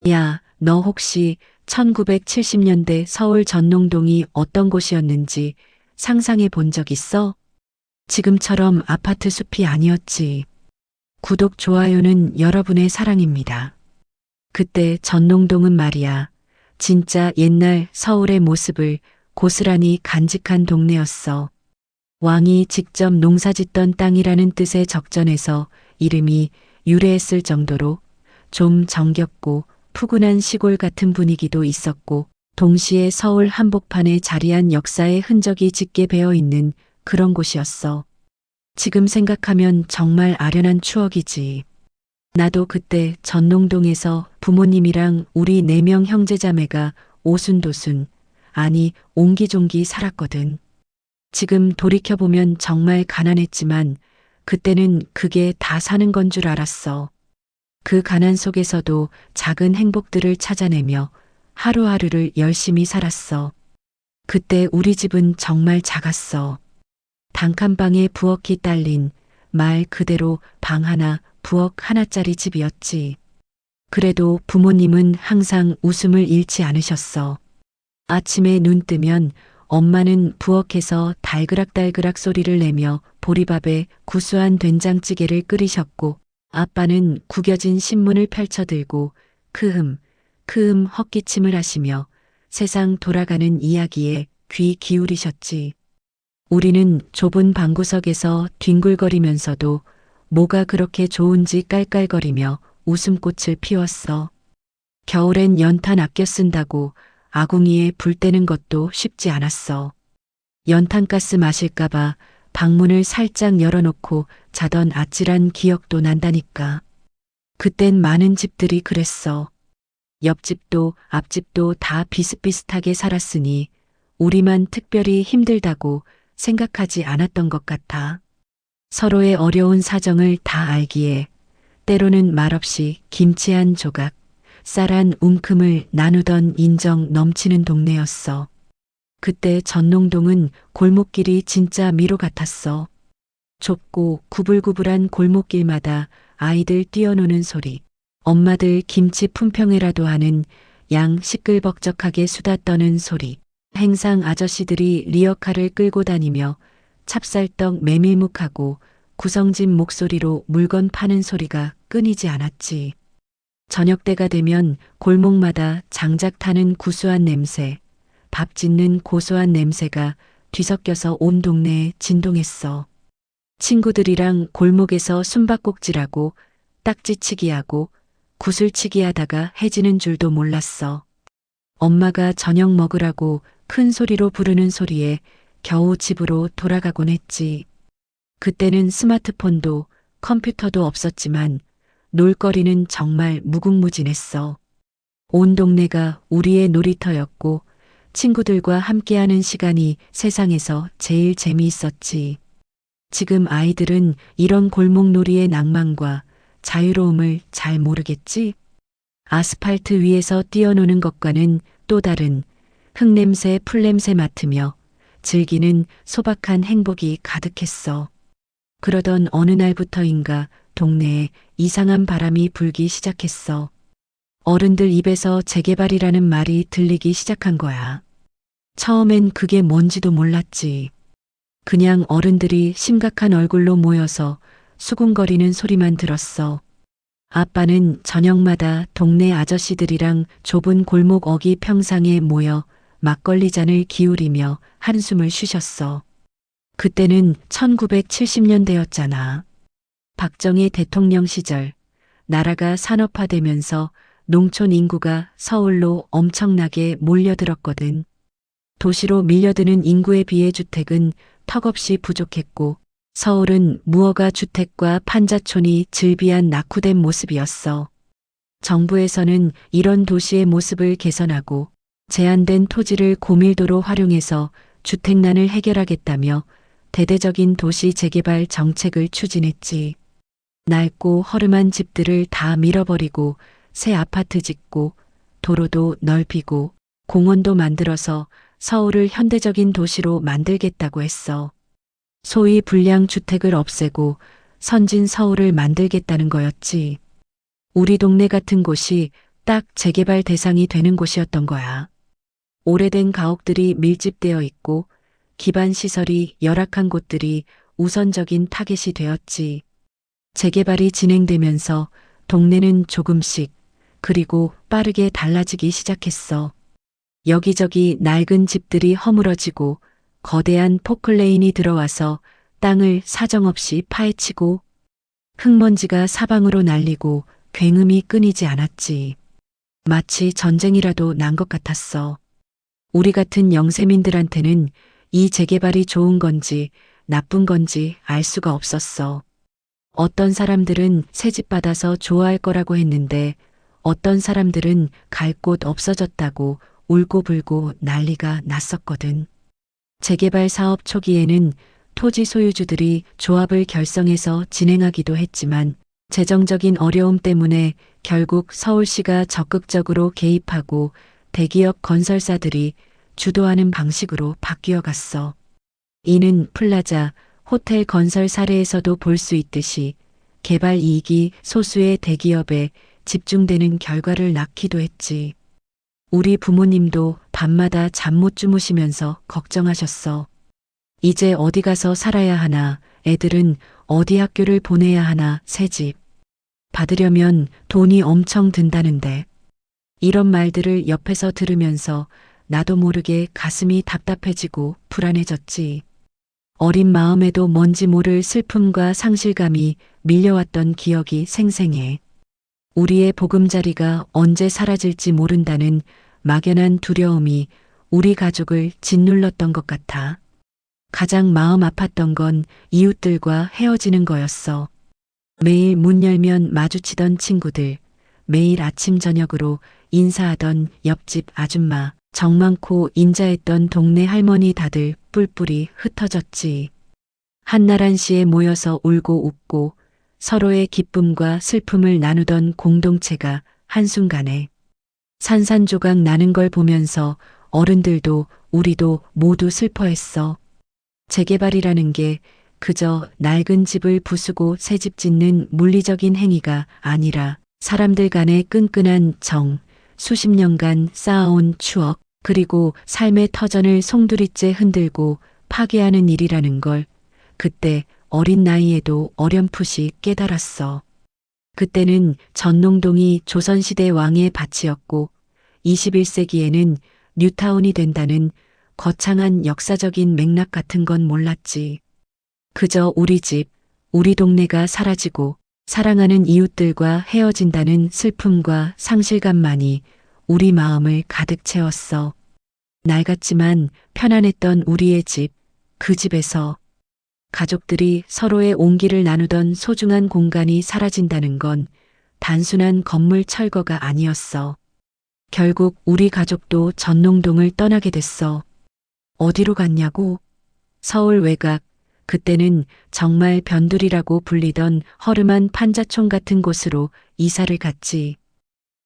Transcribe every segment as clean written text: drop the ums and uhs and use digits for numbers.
야, 너 혹시 1970년대 서울 전농동이 어떤 곳이었는지 상상해 본 적 있어? 지금처럼 아파트 숲이 아니었지. 구독, 좋아요는 여러분의 사랑입니다. 그때 전농동은 말이야. 진짜 옛날 서울의 모습을 고스란히 간직한 동네였어. 왕이 직접 농사짓던 땅이라는 뜻의 적전에서 이름이 유래했을 정도로 좀 정겹고 푸근한 시골 같은 분위기도 있었고, 동시에 서울 한복판에 자리한 역사의 흔적이 짙게 배어 있는 그런 곳이었어. 지금 생각하면 정말 아련한 추억이지. 나도 그때 전농동에서 부모님이랑 우리 4명 형제자매가 오순도순, 아니 옹기종기 살았거든. 지금 돌이켜보면 정말 가난했지만 그때는 그게 다 사는 건 줄 알았어. 그 가난 속에서도 작은 행복들을 찾아내며 하루하루를 열심히 살았어. 그때 우리 집은 정말 작았어. 단칸방에 부엌이 딸린 말 그대로 방 하나, 부엌 하나짜리 집이었지. 그래도 부모님은 항상 웃음을 잃지 않으셨어. 아침에 눈 뜨면 엄마는 부엌에서 달그락달그락 소리를 내며 보리밥에 구수한 된장찌개를 끓이셨고, 아빠는 구겨진 신문을 펼쳐들고 크흠 헛기침을 하시며 세상 돌아가는 이야기에 귀 기울이셨지. 우리는 좁은 방구석에서 뒹굴거리면서도 뭐가 그렇게 좋은지 깔깔거리며 웃음꽃을 피웠어. 겨울엔 연탄 아껴 쓴다고 아궁이에 불 때는 것도 쉽지 않았어. 연탄가스 마실까봐 방문을 살짝 열어놓고 자던 아찔한 기억도 난다니까. 그땐 많은 집들이 그랬어. 옆집도 앞집도 다 비슷비슷하게 살았으니 우리만 특별히 힘들다고 생각하지 않았던 것 같아. 서로의 어려운 사정을 다 알기에 때로는 말없이 김치 한 조각, 쌀 한 움큼을 나누던 인정 넘치는 동네였어. 그때 전농동은 골목길이 진짜 미로 같았어. 좁고 구불구불한 골목길마다 아이들 뛰어노는 소리, 엄마들 김치 품평회라도 하는 양 시끌벅적하게 수다 떠는 소리, 행상 아저씨들이 리어카를 끌고 다니며 찹쌀떡 메밀묵하고 구성진 목소리로 물건 파는 소리가 끊이지 않았지. 저녁 때가 되면 골목마다 장작 타는 구수한 냄새, 밥 짓는 고소한 냄새가 뒤섞여서 온 동네에 진동했어. 친구들이랑 골목에서 숨바꼭질하고 딱지치기하고 구슬치기 하다가 해지는 줄도 몰랐어. 엄마가 저녁 먹으라고 큰 소리로 부르는 소리에 겨우 집으로 돌아가곤 했지. 그때는 스마트폰도 컴퓨터도 없었지만 놀거리는 정말 무궁무진했어. 온 동네가 우리의 놀이터였고 친구들과 함께하는 시간이 세상에서 제일 재미있었지. 지금 아이들은 이런 골목놀이의 낭만과 자유로움을 잘 모르겠지? 아스팔트 위에서 뛰어노는 것과는 또 다른 흙냄새, 풀냄새 맡으며 즐기는 소박한 행복이 가득했어. 그러던 어느 날부터인가 동네에 이상한 바람이 불기 시작했어. 어른들 입에서 재개발이라는 말이 들리기 시작한 거야. 처음엔 그게 뭔지도 몰랐지. 그냥 어른들이 심각한 얼굴로 모여서 수군거리는 소리만 들었어. 아빠는 저녁마다 동네 아저씨들이랑 좁은 골목 어귀 평상에 모여 막걸리 잔을 기울이며 한숨을 쉬셨어. 그때는 1970년대였잖아. 박정희 대통령 시절 나라가 산업화되면서 농촌 인구가 서울로 엄청나게 몰려들었거든. 도시로 밀려드는 인구에 비해 주택은 턱없이 부족했고 서울은 무허가 주택과 판자촌이 즐비한 낙후된 모습이었어. 정부에서는 이런 도시의 모습을 개선하고 제한된 토지를 고밀도로 활용해서 주택난을 해결하겠다며 대대적인 도시 재개발 정책을 추진했지. 낡고 허름한 집들을 다 밀어버리고 새 아파트 짓고 도로도 넓히고 공원도 만들어서 서울을 현대적인 도시로 만들겠다고 했어. 소위 불량 주택을 없애고 선진 서울을 만들겠다는 거였지. 우리 동네 같은 곳이 딱 재개발 대상이 되는 곳이었던 거야. 오래된 가옥들이 밀집되어 있고 기반 시설이 열악한 곳들이 우선적인 타겟이 되었지. 재개발이 진행되면서 동네는 조금씩 그리고 빠르게 달라지기 시작했어. 여기저기 낡은 집들이 허물어지고 거대한 포클레인이 들어와서 땅을 사정없이 파헤치고 흙먼지가 사방으로 날리고 굉음이 끊이지 않았지. 마치 전쟁이라도 난 것 같았어. 우리 같은 영세민들한테는 이 재개발이 좋은 건지 나쁜 건지 알 수가 없었어. 어떤 사람들은 새집 받아서 좋아할 거라고 했는데 어떤 사람들은 갈 곳 없어졌다고 울고불고 난리가 났었거든. 재개발 사업 초기에는 토지 소유주들이 조합을 결성해서 진행하기도 했지만 재정적인 어려움 때문에 결국 서울시가 적극적으로 개입하고 대기업 건설사들이 주도하는 방식으로 바뀌어 갔어. 이는 플라자, 호텔 건설 사례에서도 볼 수 있듯이 개발 이익이 소수의 대기업에 집중되는 결과를 낳기도 했지. 우리 부모님도 밤마다 잠 못 주무시면서 걱정하셨어. 이제 어디 가서 살아야 하나, 애들은 어디 학교를 보내야 하나, 새집 받으려면 돈이 엄청 든다는데. 이런 말들을 옆에서 들으면서 나도 모르게 가슴이 답답해지고 불안해졌지. 어린 마음에도 뭔지 모를 슬픔과 상실감이 밀려왔던 기억이 생생해. 우리의 보금자리가 언제 사라질지 모른다는 막연한 두려움이 우리 가족을 짓눌렀던 것 같아. 가장 마음 아팠던 건 이웃들과 헤어지는 거였어. 매일 문 열면 마주치던 친구들, 매일 아침 저녁으로 인사하던 옆집 아줌마, 정 많고 인자했던 동네 할머니 다들 뿔뿔이 흩어졌지. 한나란시에 모여서 울고 웃고 서로의 기쁨과 슬픔을 나누던 공동체가 한순간에 산산조각 나는 걸 보면서 어른들도 우리도 모두 슬퍼했어. 재개발이라는 게 그저 낡은 집을 부수고 새 집 짓는 물리적인 행위가 아니라 사람들 간의 끈끈한 정, 수십 년간 쌓아온 추억, 그리고 삶의 터전을 송두리째 흔들고 파괴하는 일이라는 걸 그때 어린 나이에도 어렴풋이 깨달았어. 그때는 전농동이 조선시대 왕의 밭이었고 21세기에는 뉴타운이 된다는 거창한 역사적인 맥락 같은 건 몰랐지. 그저 우리 집, 우리 동네가 사라지고 사랑하는 이웃들과 헤어진다는 슬픔과 상실감만이 우리 마음을 가득 채웠어. 낡았지만 편안했던 우리의 집, 그 집에서 가족들이 서로의 온기를 나누던 소중한 공간이 사라진다는 건 단순한 건물 철거가 아니었어. 결국 우리 가족도 전농동을 떠나게 됐어. 어디로 갔냐고? 서울 외곽, 그때는 정말 변두리라고 불리던 허름한 판자촌 같은 곳으로 이사를 갔지.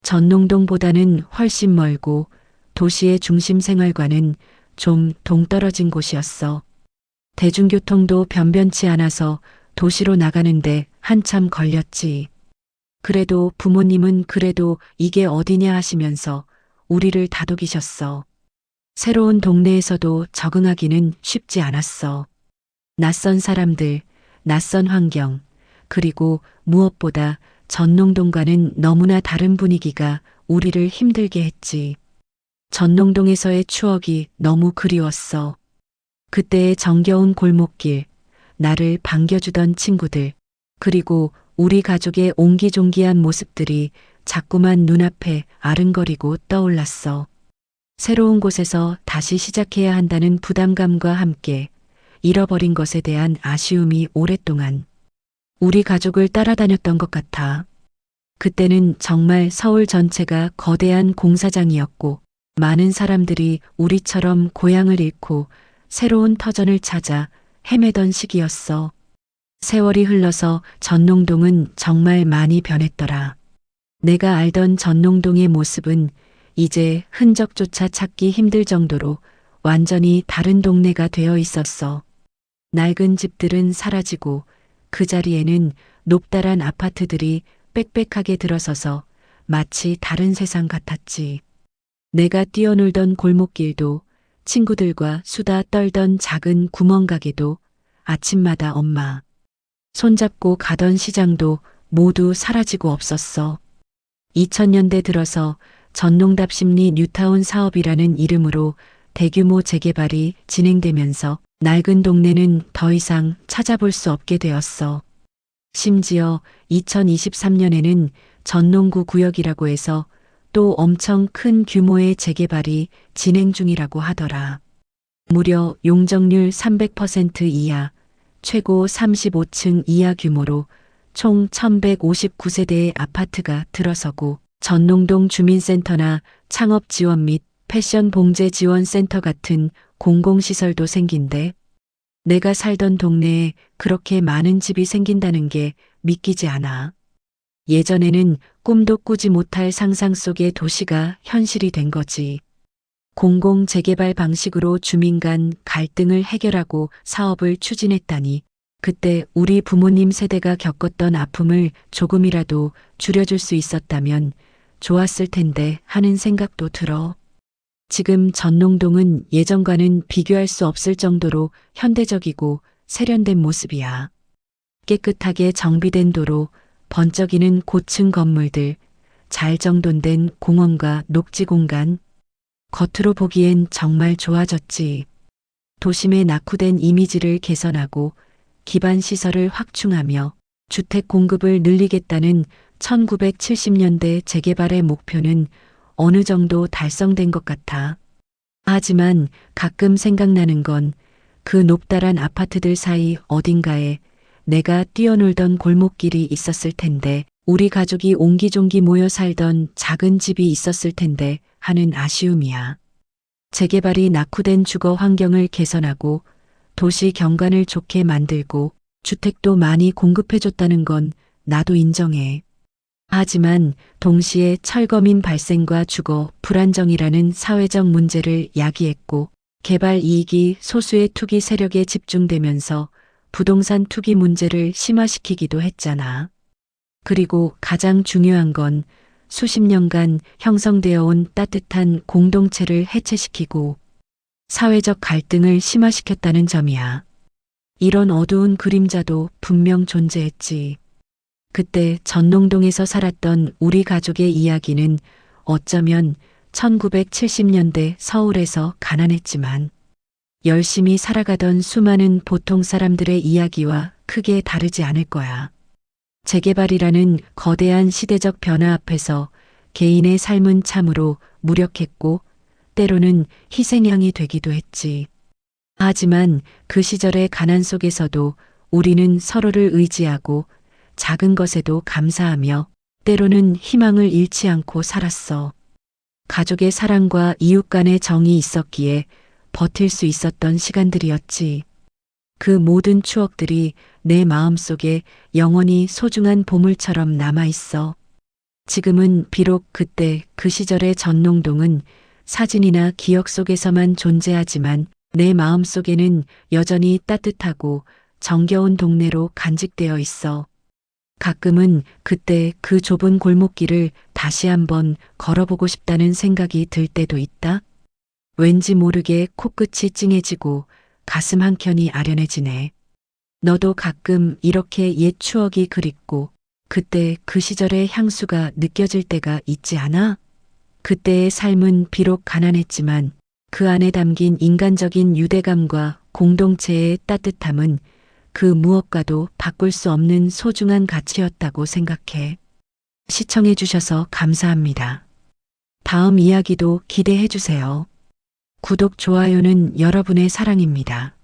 전농동보다는 훨씬 멀고 도시의 중심 생활과는 좀 동떨어진 곳이었어. 대중교통도 변변치 않아서 도시로 나가는데 한참 걸렸지. 그래도 부모님은 그래도 이게 어디냐 하시면서 우리를 다독이셨어. 새로운 동네에서도 적응하기는 쉽지 않았어. 낯선 사람들, 낯선 환경, 그리고 무엇보다 전농동과는 너무나 다른 분위기가 우리를 힘들게 했지. 전농동에서의 추억이 너무 그리웠어. 그때의 정겨운 골목길, 나를 반겨주던 친구들, 그리고 우리 가족의 옹기종기한 모습들이 자꾸만 눈앞에 아른거리고 떠올랐어. 새로운 곳에서 다시 시작해야 한다는 부담감과 함께 잃어버린 것에 대한 아쉬움이 오랫동안 우리 가족을 따라다녔던 것 같아. 그때는 정말 서울 전체가 거대한 공사장이었고 많은 사람들이 우리처럼 고향을 잃고 새로운 터전을 찾아 헤매던 시기였어. 세월이 흘러서 전농동은 정말 많이 변했더라. 내가 알던 전농동의 모습은 이제 흔적조차 찾기 힘들 정도로 완전히 다른 동네가 되어 있었어. 낡은 집들은 사라지고 그 자리에는 높다란 아파트들이 빽빽하게 들어서서 마치 다른 세상 같았지. 내가 뛰어놀던 골목길도, 친구들과 수다 떨던 작은 구멍가게도, 아침마다 엄마 손잡고 가던 시장도 모두 사라지고 없었어. 2000년대 들어서 전농답심리 뉴타운 사업이라는 이름으로 대규모 재개발이 진행되면서 낡은 동네는 더 이상 찾아볼 수 없게 되었어. 심지어 2023년에는 전농구 구역이라고 해서 또 엄청 큰 규모의 재개발이 진행 중이라고 하더라. 무려 용적률 300% 이하, 최고 35층 이하 규모로 총 1159세대의 아파트가 들어서고 전농동 주민센터나 창업 지원 및 패션 봉제 지원 센터 같은 공공시설도 생긴대. 내가 살던 동네에 그렇게 많은 집이 생긴다는 게 믿기지 않아. 예전에는 꿈도 꾸지 못할 상상 속의 도시가 현실이 된 거지. 공공 재개발 방식으로 주민 간 갈등을 해결하고 사업을 추진했다니, 그때 우리 부모님 세대가 겪었던 아픔을 조금이라도 줄여줄 수 있었다면 좋았을 텐데 하는 생각도 들어. 지금 전농동은 예전과는 비교할 수 없을 정도로 현대적이고 세련된 모습이야. 깨끗하게 정비된 도로, 번쩍이는 고층 건물들, 잘 정돈된 공원과 녹지 공간. 겉으로 보기엔 정말 좋아졌지. 도심의 낙후된 이미지를 개선하고 기반 시설을 확충하며 주택 공급을 늘리겠다는 1970년대 재개발의 목표는 어느 정도 달성된 것 같아. 하지만 가끔 생각나는 건 그 높다란 아파트들 사이 어딘가에 내가 뛰어놀던 골목길이 있었을 텐데, 우리 가족이 옹기종기 모여 살던 작은 집이 있었을 텐데 하는 아쉬움이야. 재개발이 낙후된 주거 환경을 개선하고 도시 경관을 좋게 만들고 주택도 많이 공급해줬다는 건 나도 인정해. 하지만 동시에 철거민 발생과 주거 불안정이라는 사회적 문제를 야기했고, 개발 이익이 소수의 투기 세력에 집중되면서 부동산 투기 문제를 심화시키기도 했잖아. 그리고 가장 중요한 건 수십 년간 형성되어 온 따뜻한 공동체를 해체시키고 사회적 갈등을 심화시켰다는 점이야. 이런 어두운 그림자도 분명 존재했지. 그때 전농동에서 살았던 우리 가족의 이야기는 어쩌면 1970년대 서울에서 가난했지만 열심히 살아가던 수많은 보통 사람들의 이야기와 크게 다르지 않을 거야. 재개발이라는 거대한 시대적 변화 앞에서 개인의 삶은 참으로 무력했고 때로는 희생양이 되기도 했지. 하지만 그 시절의 가난 속에서도 우리는 서로를 의지하고 작은 것에도 감사하며 때로는 희망을 잃지 않고 살았어. 가족의 사랑과 이웃 간의 정이 있었기에 버틸 수 있었던 시간들이었지. 그 모든 추억들이 내 마음속에 영원히 소중한 보물처럼 남아있어. 지금은 비록 그때 그 시절의 전농동은 사진이나 기억 속에서만 존재하지만 내 마음속에는 여전히 따뜻하고 정겨운 동네로 간직되어 있어. 가끔은 그때 그 좁은 골목길을 다시 한번 걸어보고 싶다는 생각이 들 때도 있다. 왠지 모르게 코끝이 찡해지고 가슴 한켠이 아련해지네. 너도 가끔 이렇게 옛 추억이 그립고 그때 그 시절의 향수가 느껴질 때가 있지 않아? 그때의 삶은 비록 가난했지만 그 안에 담긴 인간적인 유대감과 공동체의 따뜻함은 그 무엇과도 바꿀 수 없는 소중한 가치였다고 생각해. 시청해 주셔서 감사합니다. 다음 이야기도 기대해 주세요. 구독, 좋아요는 여러분의 사랑입니다.